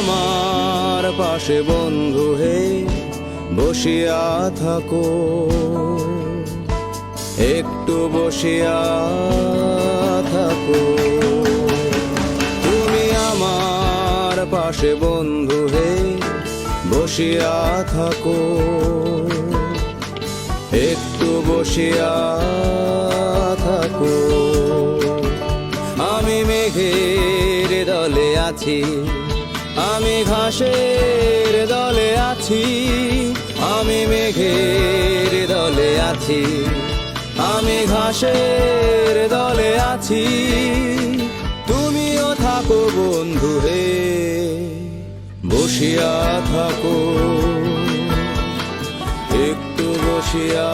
আমার পাশে বন্ধু হে বসিয়া থাকো, একটু বসিয়া থাকো। তুমি আমার পাশে বন্ধু হে বসিয়া থাকো, একটু বসিয়া থাকো। আমি মেঘের দলে আছি, আমি ঘাসের দলে আছি, আমি মেঘের দলে আছি, আমি ঘাসের দলে আছি। তুমিও থাকো বন্ধু হে বসিয়া থাকো, একটু বসিয়া